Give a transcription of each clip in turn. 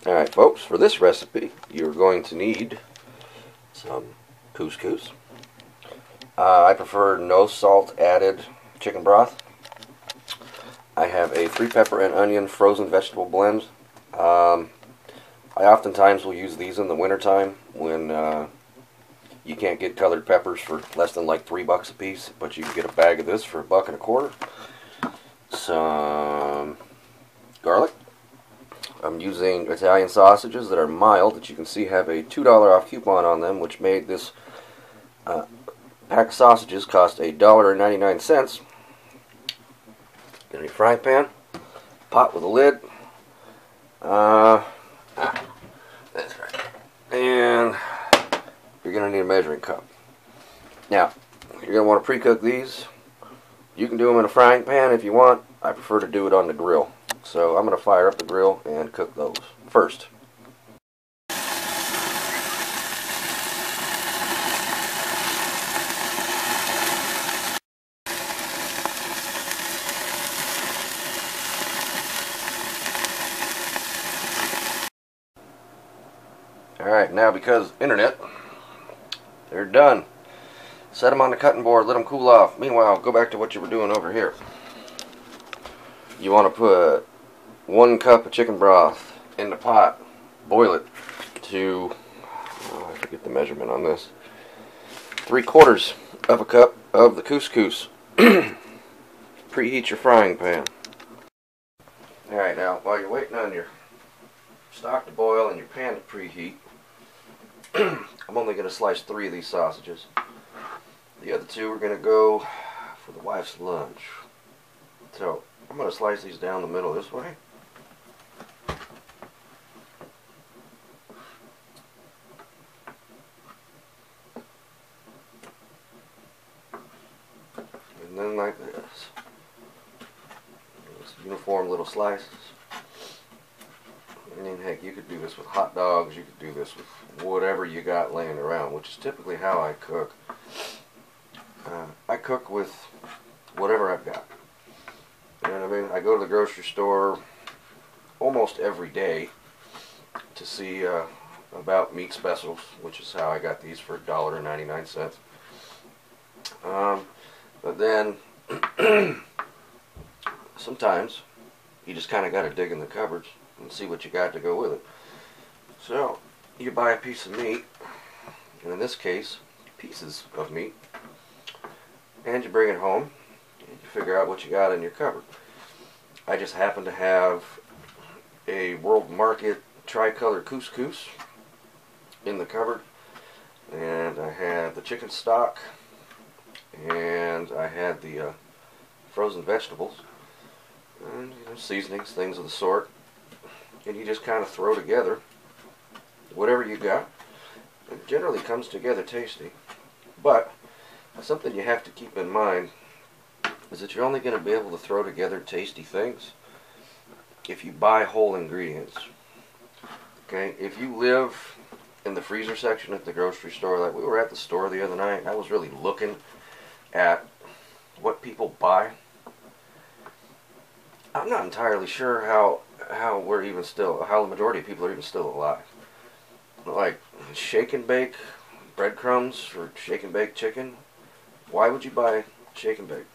Alright folks, for this recipe you're going to need some couscous. I prefer no salt added chicken broth. I have a 3 pepper and onion frozen vegetable blend. I oftentimes will use these in the wintertime when you can't get colored peppers for less than like $3 a piece, but you can get a bag of this for $1.25. Some garlic. I'm using Italian sausages that are mild, that you can see have a $2 off coupon on them, which made this pack of sausages cost $1.99. Get a frying pan, pot with a lid. That's right. And you're going to need a measuring cup. Now, you're going to want to pre-cook these. You can do them in a frying pan if you want. I prefer to do it on the grill. So I'm going to fire up the grill and cook those first. Alright, now because internet, they're done. Set them on the cutting board, let them cool off. Meanwhile, go back to what you were doing over here. You want to put 1 cup of chicken broth in the pot. Boil it to, I forget the measurement on this, 3/4 of a cup of the couscous. Preheat your frying pan. Alright, now while you're waiting on your stock to boil and your pan to preheat, I'm only going to slice 3 of these sausages. The other 2 are going to go for the wife's lunch. So I'm going to slice these down the middle this way. And then like this. It's uniform little slices. I mean, heck, you could do this with hot dogs, you could do this with whatever you got laying around, which is typically how I cook. I cook with whatever I've got. You know what I mean? I go to the grocery store almost every day to see about meat specials, which is how I got these for $1.99. But then sometimes you just kind of got to dig in the cupboards and see what you got to go with it. So you buy a piece of meat, and in this case pieces of meat, and you bring it home and you figure out what you got in your cupboard. I just happen to have a World Market Tri-color Couscous in the cupboard, and I had the chicken stock, and I had the frozen vegetables, and seasonings, things of the sort. And you just kind of throw together whatever you got. It generally comes together tasty, but something you have to keep in mind is that you're only going to be able to throw together tasty things if you buy whole ingredients. Okay, if you live in the freezer section at the grocery store, like we were at the store the other night, I was really looking at what people buy. I'm not entirely sure how the majority of people are even still alive. Like shake and bake breadcrumbs for shake and bake chicken. Why would you buy shake and bake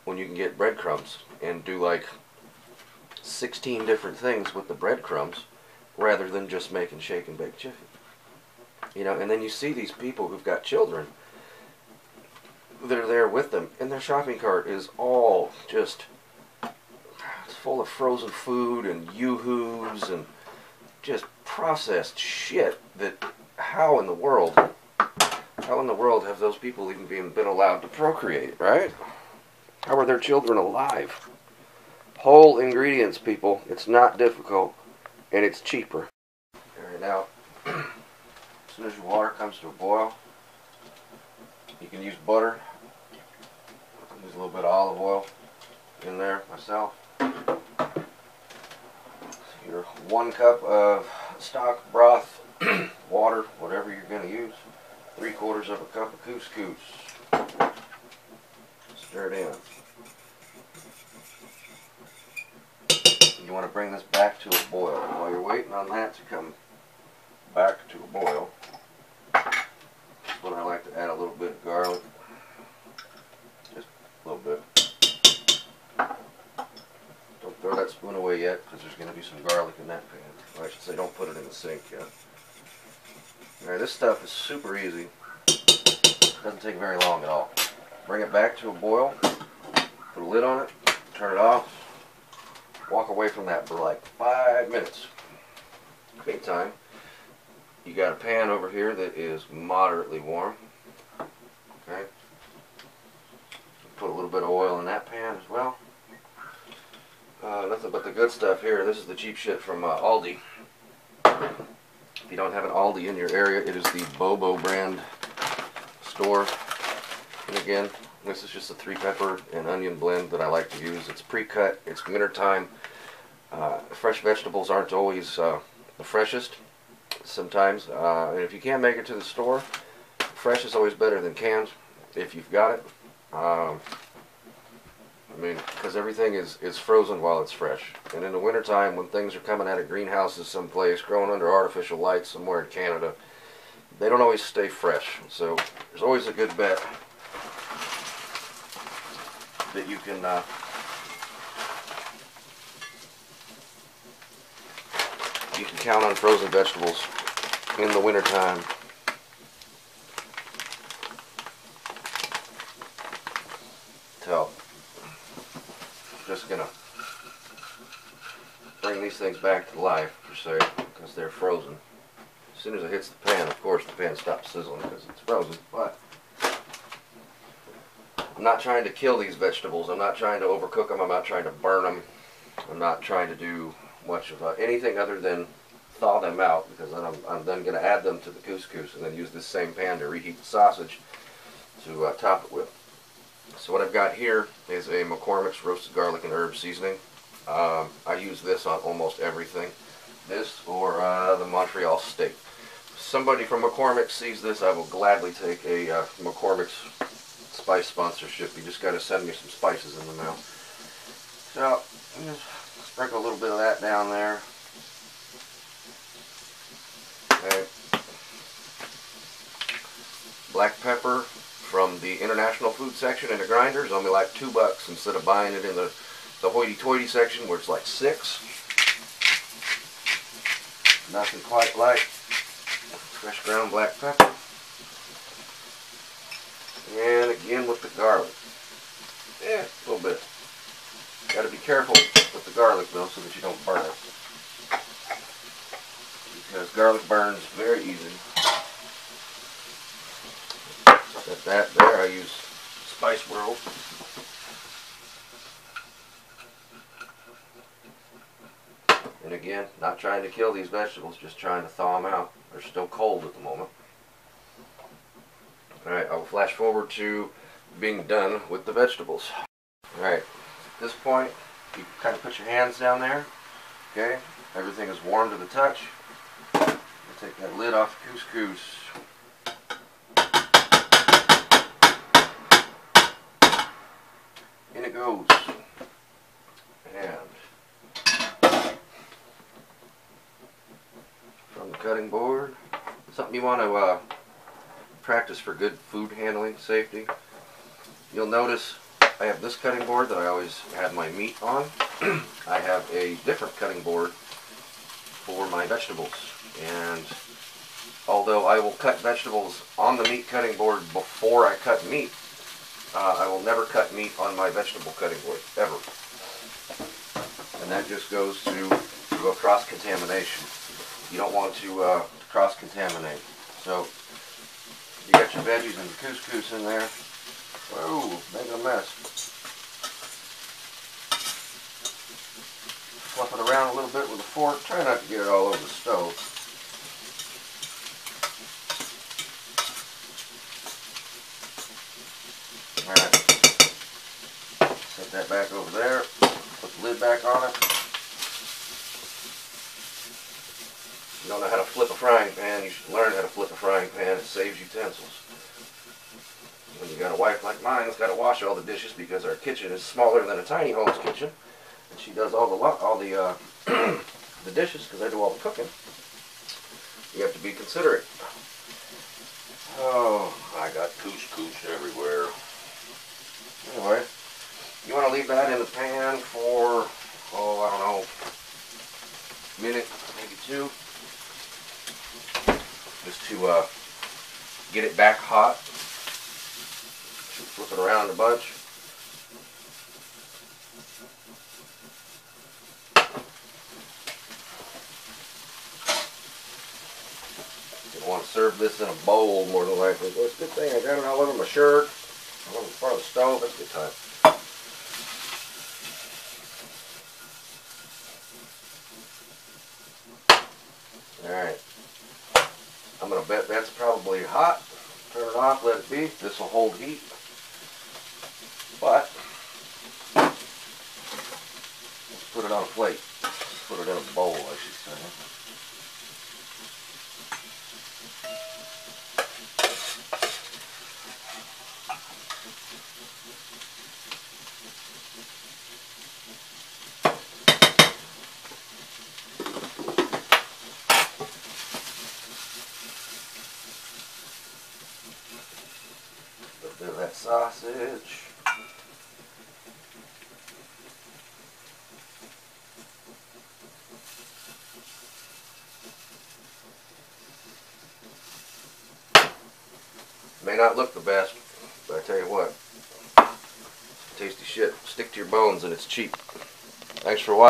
when you can get breadcrumbs and do like 16 different things with the breadcrumbs rather than just making shake and bake chicken? You know, and then you see these people who've got children that are there with them, and their shopping cart is all just full of frozen food and yoo-hoos and just processed shit. That how in the world have those people even been allowed to procreate, right? How are their children alive? Whole ingredients, people. It's not difficult, and it's cheaper. Alright, now, as soon as your water comes to a boil, you can use butter. I use a little bit of olive oil in there myself. Your 1 cup of stock, broth, water, whatever you're going to use. 3/4 of a cup of couscous. Stir it in. You want to bring this back to a boil. While you're waiting on that to come back to a boil. That's when I like to add a little bit of garlic. Just a little bit. Don't throw that spoon away yet, because there's going to be some garlic in that pan. Or I should say, don't put it in the sink yet. Alright, this stuff is super easy. Doesn't take very long at all. Bring it back to a boil, put a lid on it, turn it off, walk away from that for like 5 minutes. Meantime, you got a pan over here that is moderately warm. Okay. Put a little bit of oil in that pan as well. Nothing but the good stuff here. This is the cheap shit from Aldi. If you don't have an Aldi in your area, it is the Bobo brand store. And again, this is just a 3-pepper and onion blend that I like to use. It's pre-cut. It's winter time. Fresh vegetables aren't always the freshest sometimes. And if you can't make it to the store, fresh is always better than canned if you've got it. I mean, because everything is frozen while it's fresh. And in the wintertime, when things are coming out of greenhouses someplace, growing under artificial light somewhere in Canada, they don't always stay fresh. So there's always a good bet that you can count on frozen vegetables in the wintertime. So just gonna bring these things back to life, per se, because they're frozen. As soon as it hits the pan, of course, the pan stops sizzling because it's frozen. But I'm not trying to kill these vegetables. I'm not trying to overcook them. I'm not trying to burn them. I'm not trying to do much of anything other than thaw them out, because then I'm then going to add them to the couscous and then use this same pan to reheat the sausage to top it with. So what I've got here is a McCormick's roasted garlic and herb seasoning. I use this on almost everything. This or the Montreal steak. If somebody from McCormick sees this, I will gladly take a McCormick's spice sponsorship. You just got to send me some spices in the mail. So just sprinkle a little bit of that down there. Okay. Black pepper from the international food section in the grinders, only like $2 instead of buying it in the hoity-toity section where it's like $6. Nothing quite like fresh ground black pepper. And again with the garlic. Yeah, a little bit. Got to be careful with the garlic though, so that you don't burn it. Because garlic burns very easy. Set that there. I use Spice World. And again, not trying to kill these vegetables, just trying to thaw them out. They're still cold at the moment. Alright, I'll flash forward to being done with the vegetables. Alright, at this point, you kind of put your hands down there. Okay, everything is warm to the touch. Take that lid off the couscous. In it goes. And from the cutting board, something you want to practice for good food handling safety. You'll notice I have this cutting board that I always have my meat on. I have a different cutting board for my vegetables. And although I will cut vegetables on the meat cutting board before I cut meat, I will never cut meat on my vegetable cutting board, ever. And that just goes to a cross-contamination. You don't want to cross-contaminate. So, you got your veggies and the couscous in there. Whoa, making a mess. Fluff it around a little bit with a fork. Try not to get it all over the stove. Alright. Set that back over there. Put the lid back on it. If you don't know how to flip a frying pan, you should learn how to flip a frying pan. It saves utensils. When you got a wife like mine that's got to wash all the dishes because our kitchen is smaller than a tiny home's kitchen, and she does all the the dishes, because I do all the cooking, you have to be considerate. Oh, I got couscous everywhere. Anyway, you want to leave that in the pan for, oh, I don't know, a minute, maybe two, just to get it back hot. Flip it around a bunch. You want to serve this in a bowl more than likely. Well, it's a good thing I got it all over my shirt, all over the front of the stove. That's a good time. Alright. I'm going to bet that's probably hot. Turn it off, let it be. This will hold heat. But, let's put it on a plate. Put it in a bowl, I should say. A little bit of that sausage. May not look the best, but I tell you what, tasty shit. Stick to your bones and it's cheap. Thanks for watching.